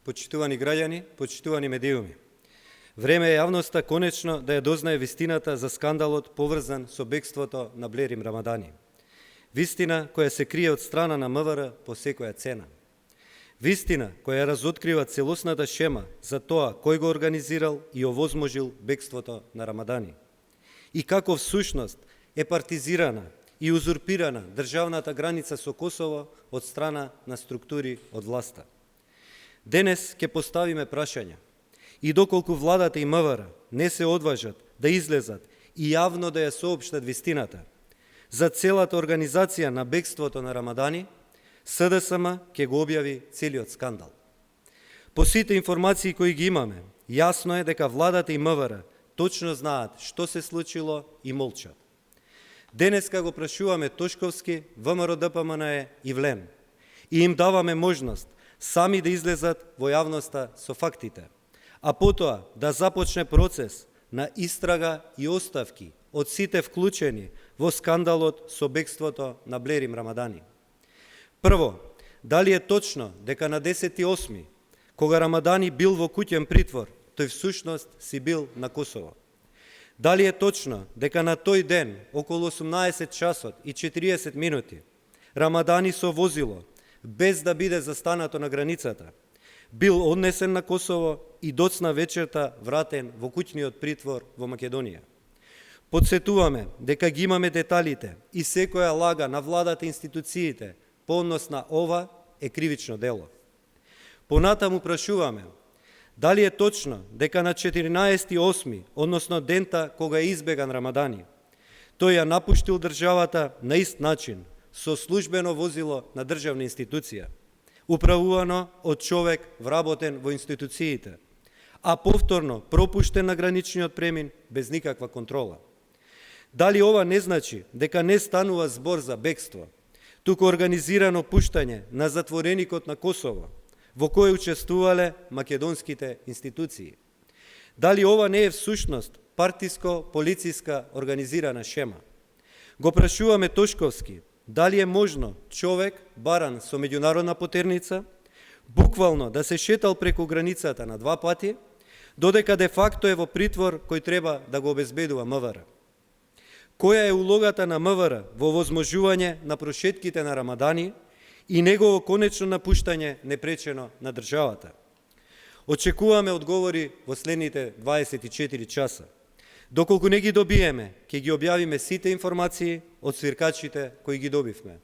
Почитувани граѓани, почитувани медиуми. Време е јавноста конечно да ја дознае вистината за скандалот поврзан со бегството на Блерим Рамадани. Вистина која се крие од страна на МВР по секоја цена. Вистина која разоткрива целосната шема за тоа кој го организирал и овозможил бегството на Рамадани. И како всушност е партизирана и узурпирана државната граница со Косово од страна на структури од власта. Денес ќе поставиме прашања и доколку владата и МВР не се одважат да излезат и јавно да ја соопштат вистината за целата организација на бегството на Рамадани, СДСМ ќе го објави целиот скандал. По сите информации кои ги имаме, јасно е дека владата и МВР точно знаат што се случило и молчат. Денеска го прашуваме Тошковски, ВМРО ДПМНЕ и ВЛЕМ и им даваме можност сами да излезат во јавноста со фактите, а потоа да започне процес на истрага и оставки од сите вклучени во скандалот со бегството на Блерим Рамадани. Прво, дали е точно дека на 10.8. кога Рамадани бил во куќен притвор, тој всушност си бил на Косово? Дали е точно дека на тој ден, околу 18 часот и 40 минути, Рамадани со возило, без да биде застанато на границата, бил однесен на Косово и доцна вечерта вратен во куќниот притвор во Македонија? Подсетуваме дека ги имаме деталите и секоја лага на владата и институциите по однос на ова е кривично дело. Понатаму прашуваме дали е точно дека на 14.8., односно дента кога е избеган Рамадани, тој ја напуштил државата на ист начин, со службено возило на државна институција, управувано од човек вработен во институциите, а повторно пропуштен на граничниот премин без никаква контрола. Дали ова не значи дека не станува збор за бегство, туку организирано пуштање на затвореникот на Косово, во кој учествувале македонските институции? Дали ова не е всушност партиско-полициска организирана шема? Го прашуваме Тошковски, дали е можно човек баран со меѓународна потерница буквално да се шетал преку границата на 2 пати, додека де факто е во притвор кој треба да го обезбедува МВР? Која е улогата на МВР во возможување на прошетките на Рамадани и негово конечно напуштање непречено на државата? Очекуваме одговори во следните 24 часа. Доколку не ги добиеме, ќе ги објавиме сите информации од свиркачите кои ги добивме.